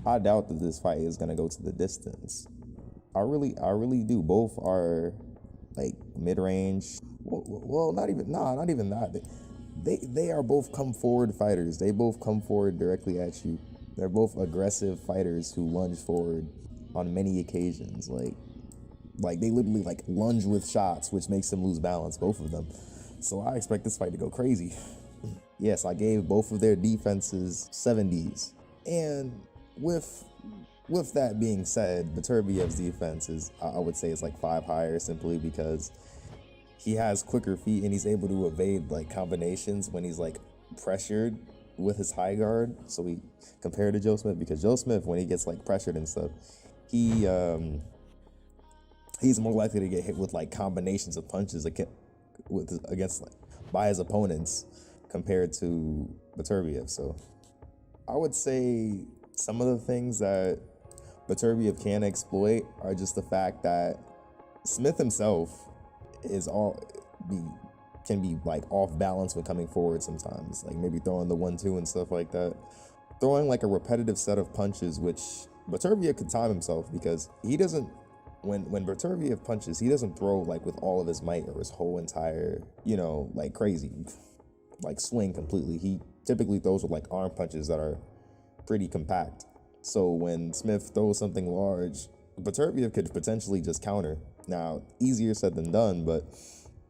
I doubt that this fight is gonna go to the distance. I really do. Both are like mid-range. Well, not even that. They are both come forward fighters. They both come forward directly at you. They're both aggressive fighters who lunge forward on many occasions. Like they literally like lunge with shots, which makes them lose balance, both of them. So I expect this fight to go crazy. Yes, I gave both of their defenses 70s. And with that being said, Beterbiev's defense is, I would say, is like 5 higher, simply because he has quicker feet and he's able to evade like combinations when he's like pressured with his high guard. So he compared to Joe Smith, because Joe Smith, when he gets like pressured and stuff, he's more likely to get hit with like combinations of punches against like by his opponents compared to Beterbiev. So I would say some of the things that Beterbiev can exploit are just the fact that Smith himself can be like off balance when coming forward sometimes, like maybe throwing the 1-2 and stuff like that, throwing like a repetitive set of punches, which Beterbiev could time himself, because he doesn't, when Beterbiev punches, he doesn't throw like with all of his might or his whole entire, like crazy, like swing completely. He typically throws with like arm punches that are pretty compact. So when Smith throws something large, Beterbiev could potentially just counter. Now, easier said than done, but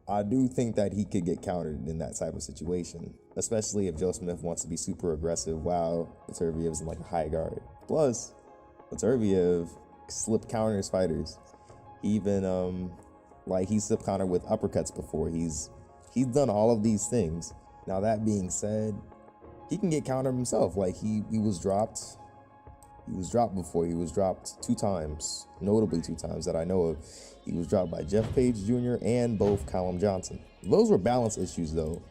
I do think that he could get countered in that type of situation, especially if Joe Smith wants to be super aggressive while Beterbiev's in like a high guard. Plus, Beterbiev slip counters fighters. He even he slip counter with uppercuts before. He's done all of these things. Now, that being said, he can get countered himself. Like he was dropped. He was dropped before. He was dropped 2 times, notably 2 times that I know of. He was dropped by Jeff Page Jr. and both Callum Johnson. Those were balance issues though,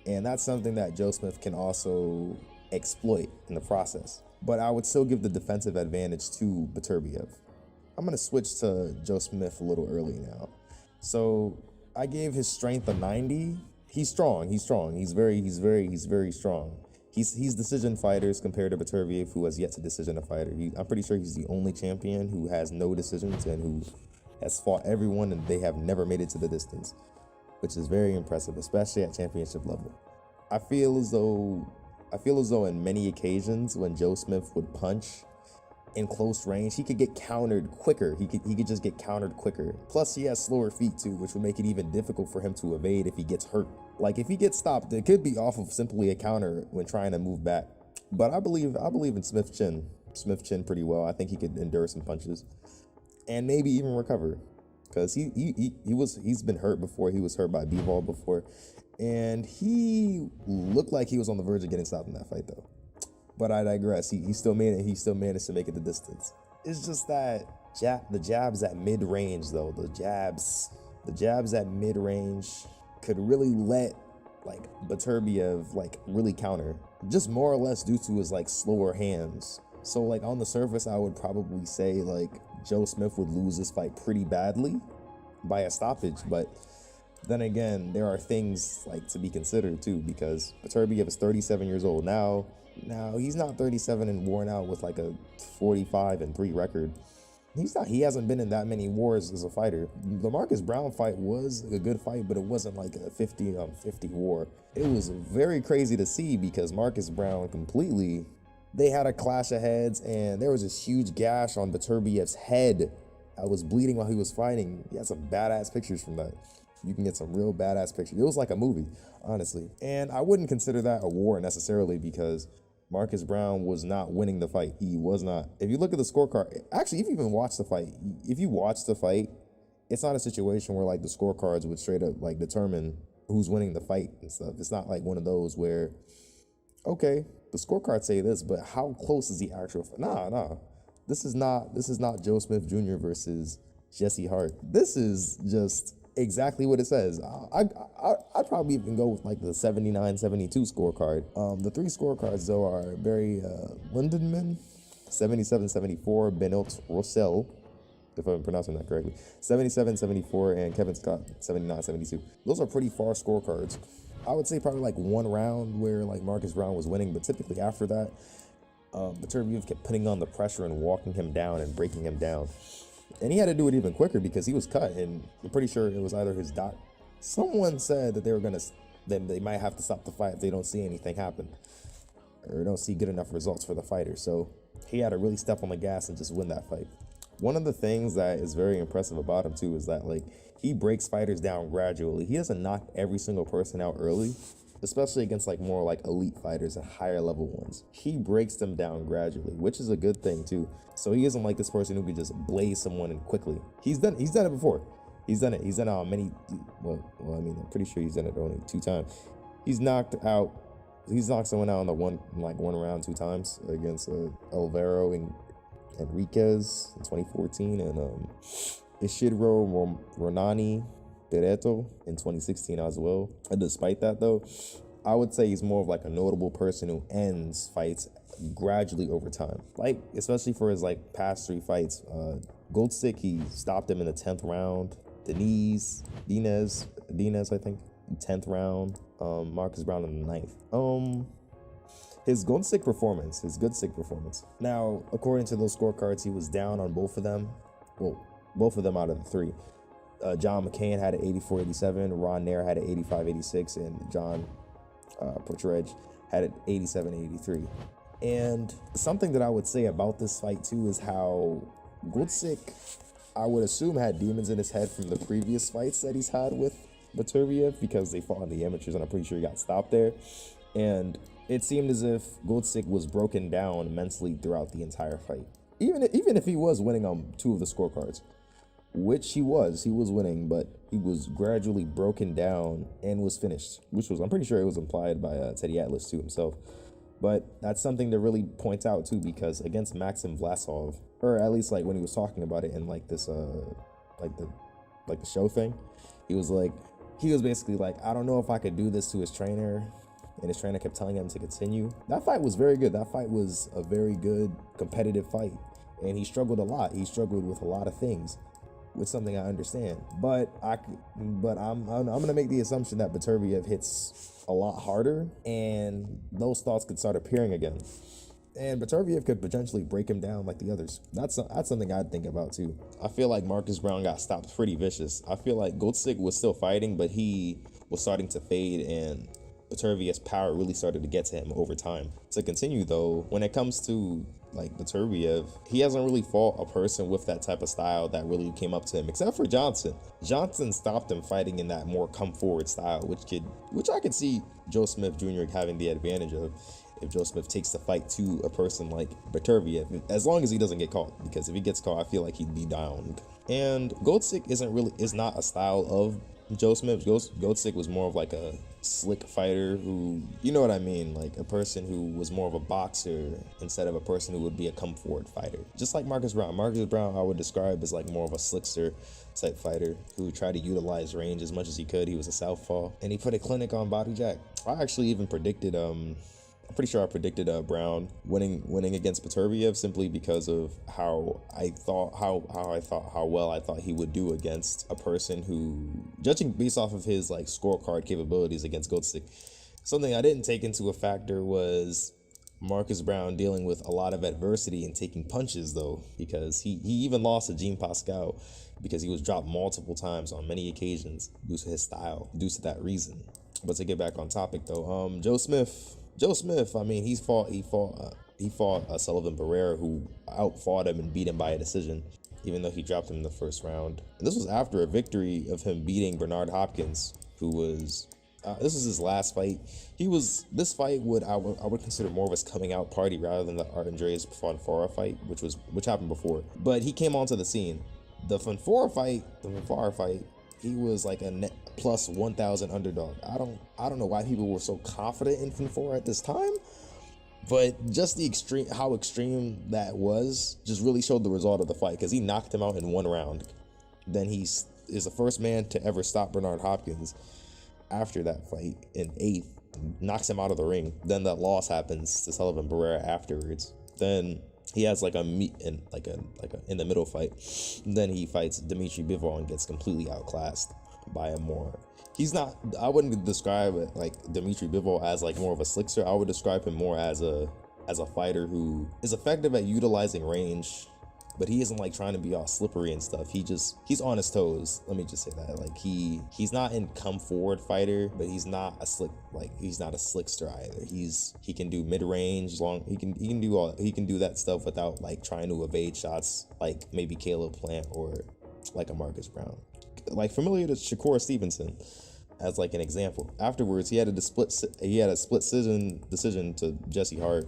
and that's something that Joe Smith can also exploit in the process. But I would still give the defensive advantage to Beterbiev. I'm gonna switch to Joe Smith a little early now. So I gave his strength a 90. He's strong. He's very strong. He's decision fighters compared to Beterbiev, who has yet to decision a fighter. I'm pretty sure he's the only champion who has no decisions and who has fought everyone and they have never made it to the distance, which is very impressive, especially at championship level. I feel as though in many occasions when Joe Smith would punch in close range, he could get countered quicker. He could just get countered quicker. Plus, he has slower feet too, which will make it even difficult for him to evade if he gets hurt. Like if he gets stopped, it could be off of simply a counter when trying to move back. But I believe in Smith chin pretty well. I think he could endure some punches and maybe even recover, because he's been hurt before. He was hurt by B-Ball before, and he looked like he was on the verge of getting stopped in that fight though. But I digress. He still made it. He still managed to make it the distance. It's just that the jabs at mid-range though. The jabs at mid-range could really let like Beterbiev like really counter, just more or less due to his like slower hands. So like on the surface, I would probably say like Joe Smith would lose this fight pretty badly by a stoppage. But then again, there are things like to be considered too, because Beterbiev is 37 years old now. Now he's not 37 and worn out with like a 45-3 record. He hasn't been in that many wars as a fighter. The Marcus Brown fight was a good fight, but it wasn't like a 50-50 war. It was very crazy to see, because Marcus Brown they had a clash of heads, and there was this huge gash on Beterbiev's head that was bleeding while he was fighting. He had some badass pictures from that. You can get some real badass pictures. It was like a movie, honestly. And I wouldn't consider that a war necessarily, because Marcus Brown was not winning the fight. He was not. If you look at the scorecard, actually, if you even watch the fight, it's not a situation where like the scorecards would straight up like determine who's winning the fight and stuff. It's not like one of those where, okay, the scorecards say this, but how close is the actual fight? Nah. This is not Joe Smith Jr. versus Jesse Hart. This is just exactly what it says. I'd probably even go with like the 79-72 scorecard. The 3 scorecards though are Barry Lindenman, 77-74, Benoit Roussel, if I'm pronouncing that correctly, 77-74, and Kevin Scott, 79-72. Those are pretty far scorecards. I would say probably like one round where like Marcus Brown was winning, but typically after that, Beterbiev kept putting on the pressure and walking him down and breaking him down. And he had to do it even quicker because he was cut, and I'm pretty sure it was either his doc. Someone said that they might have to stop the fight if they don't see anything happen or don't see good enough results for the fighter. So he had to really step on the gas and just win that fight. One of the things that is very impressive about him too is that like he breaks fighters down gradually. He doesn't knock every single person out early, especially against like more like elite fighters and higher level ones. He breaks them down gradually, which is a good thing too. So he isn't like this person who could just blaze someone in quickly. He's done it before. He's done it many, well, I mean, I'm pretty sure he's done it only 2 times. He's knocked someone out in the one round 2 times against Alvaro and Enriquez in 2014 and Ishidro Ronani Bereto in 2016 as well. And despite that though, I would say he's more of like a notable person who ends fights gradually over time. Like, especially for his like past 3 fights. Goldstick, he stopped him in the 10th round. Dinez, I think, 10th round. Marcus Brown in the 9th. His good stick performance. Now, according to those scorecards, he was down on both of them. Well, both of them out of the 3. John McCain had an 84-87, Ron Nair had an 85-86, and John Portredge had an 87-83. And something that I would say about this fight too is how Gulsick, I would assume, had demons in his head from the previous fights that he's had with Beterbiev because they fought in the amateurs, and I'm pretty sure he got stopped there. And it seemed as if Gulsick was broken down mentally throughout the entire fight. Even if he was winning on 2 of the scorecards, which he was winning, but he was gradually broken down and was finished, which was, I'm pretty sure it was implied by Teddy Atlas too himself. But that's something to really point out too, because against Maxim Vlasov, or at least like when he was talking about it in like this like the show thing, he was basically like, I don't know if I could do this to his trainer, and his trainer kept telling him to continue. That fight was very good. That fight was a very good competitive fight, and he struggled a lot. He struggled with a lot of things, with something I understand. But I'm gonna make the assumption that Beterbiev hits a lot harder, and those thoughts could start appearing again. And Beterbiev could potentially break him down like the others. That's something I'd think about too. I feel like Marcus Brown got stopped pretty vicious. I feel like Goldstick was still fighting, but he was starting to fade, and Beterbiev's power really started to get to him over time. To continue though, when it comes to like Beterbiev, he hasn't really fought a person with that type of style that really came up to him, except for Johnson. Johnson stopped him fighting in that more come forward style, which I could see Joe Smith Jr. having the advantage of if Joe Smith takes the fight to a person like Beterbiev, as long as he doesn't get caught, because if he gets caught, I feel like he'd be downed. And Goldstick is not a style of Joe Smith. Goldstick was more of like a slick fighter who, you know what I mean, like a person who was more of a boxer instead of a person who would be a come forward fighter. Just like Marcus Brown. Marcus Brown I would describe as like more of a slickster type fighter who tried to utilize range as much as he could. He was a southpaw, and he put a clinic on Bobby Jack. I actually even predicted I'm pretty sure I predicted Brown winning against Beterbiev simply because of how well I thought he would do against a person who, judging based off of his like scorecard capabilities against Goldstick. Something I didn't take into a factor was Marcus Brown dealing with a lot of adversity and taking punches though, because he even lost to Jean Pascal because he was dropped multiple times on many occasions due to his style, due to that reason. But to get back on topic though, Joe Smith, I mean, he fought Sullivan Barrera, who outfought him and beat him by a decision, even though he dropped him in the first round. And this was after a victory of him beating Bernard Hopkins, who was this was his last fight. This fight I would consider more of his coming out party rather than the Andreas Fonfara fight, which happened before. But he came onto the scene. The Fonfara fight, he was like a net plus 1,000 underdog. I don't know why people were so confident in Fonfara at this time, but just how extreme that was just really showed the result of the fight, because he knocked him out in 1 round. Then he is the first man to ever stop Bernard Hopkins after that fight in 8th, knocks him out of the ring. Then that loss happens to Sullivan Barrera afterwards. Then he has like in the middle fight. Then he fights Dmitry Bivol and gets completely outclassed by a more. I wouldn't describe it like Dmitry Bivol as like more of a slickster. I would describe him more as a as a fighter who is effective at utilizing range, but he isn't like trying to be all slippery and stuff. He's on his toes. Let me just say that. Like he's not in come forward fighter, but he's not a slickster either. He can do mid range, long. He can do that stuff without like trying to evade shots like maybe Caleb Plant or like a Marcus Brown. Like familiar to Shakur Stevenson as like an example. Afterwards, he had a split decision to Jesse Hart,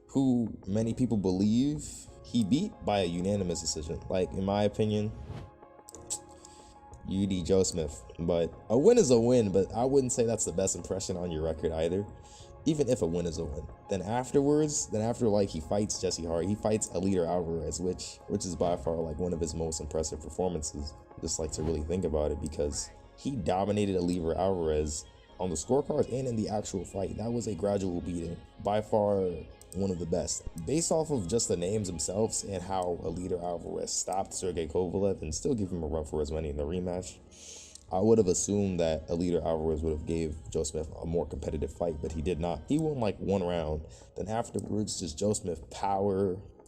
who many people believe he beat by a unanimous decision. Like, in my opinion, UD Joe Smith. But a win is a win, but I wouldn't say that's the best impression on your record either. Even if a win is a win. Then after like he fights Jesse Hart, he fights Aliter Alvarez, which is by far like one of his most impressive performances. Just like to really think about it, because he dominated Aliter Alvarez on the scorecards and in the actual fight. That was a gradual beating. By far one of the best. Based off of just the names themselves and how Aliter Alvarez stopped Sergey Kovalev and still give him a run for his money in the rematch, I would have assumed that Aliter Alvarez would have gave Joe Smith a more competitive fight, but he did not. He won like one round. Then afterwards, just Joe Smith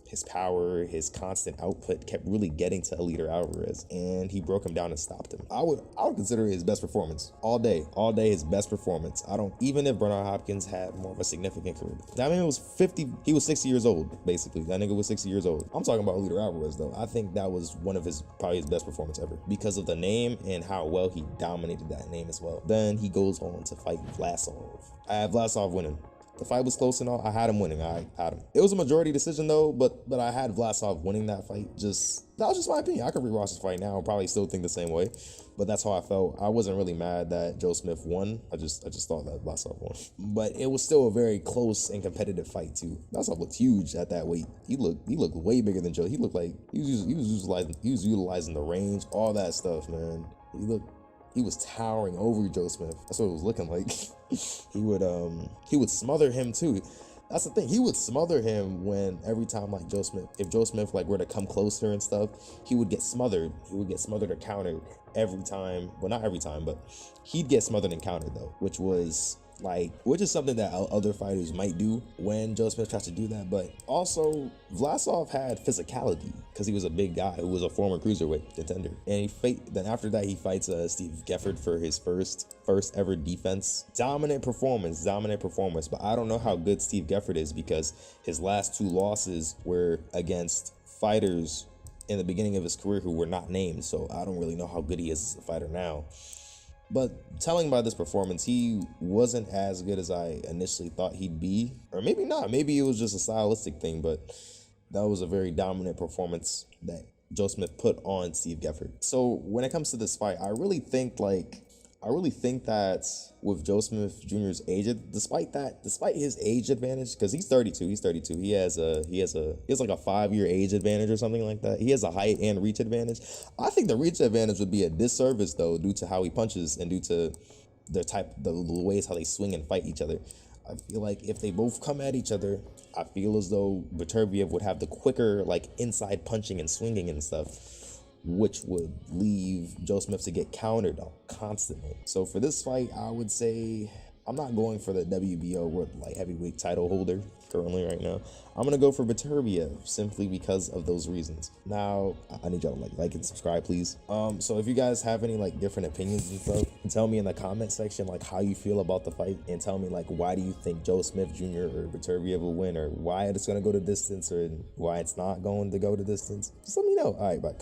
his constant output kept really getting to Aliter Alvarez, and he broke him down and stopped him. I would consider it his best performance all day his best performance. Even if Bernard Hopkins had more of a significant career. That man was 50, he was 60 years old, basically. That nigga was 60 years old. I'm talking about Aliter Alvarez though. I think that was one of probably his best performance ever because of the name and how well he dominated that name as well. Then he goes on to fight Vlasov. I had Vlasov winning. The fight was close and all. I had him winning. I had him. It was a majority decision though, but I had Vlasov winning that fight. That was just my opinion. I could rewatch this fight now and probably still think the same way, but that's how I felt. I wasn't really mad that Joe Smith won. I just thought that Vlasov won. But it was still a very close and competitive fight too. Vlasov looked huge at that weight. He looked way bigger than Joe. He looked like he was utilizing the range, all that stuff, man. He was towering over Joe Smith. That's what it was looking like. He would smother him too. That's the thing. He would smother him every time like if Joe Smith like were to come closer and stuff, he would get smothered. He would get smothered or countered every time. Well, not every time, but he'd get smothered and countered though, which is something that other fighters might do when Joe Smith tries to do that. But also, Vlasov had physicality because he was a big guy who was a former cruiserweight contender. And then after that, he fights Steve Gefford for his first ever defense. Dominant performance. But I don't know how good Steve Gefford is because his last two losses were against fighters in the beginning of his career who were not named. So I don't really know how good he is as a fighter now. But telling by this performance, he wasn't as good as I initially thought he'd be. Or maybe not. Maybe it was just a stylistic thing, but that was a very dominant performance that Joe Smith put on Steve Gefford. So when it comes to this fight, I really think that with Joe Smith Jr.'s age, despite his age advantage, because he's 32, he has like a 5-year age advantage or something like that. He has a height and reach advantage. I think the reach advantage would be a disservice though, due to how he punches and due to the ways how they swing and fight each other. I feel like if they both come at each other, I feel as though Beterbiev would have the quicker like inside punching and swinging and stuff, which would leave Joe Smith to get countered constantly. So for this fight, I would say I'm not going for the WBO World Light Heavyweight title holder currently right now. I'm gonna go for Beterbiev simply because of those reasons. Now, I need y'all to like and subscribe, please. So if you guys have any like different opinions and stuff, tell me in the comment section like how you feel about the fight, and tell me like why do you think Joe Smith Jr. or Beterbiev will win, or why it's gonna go to distance, or why it's not going to go to distance. Just let me know. All right, bye.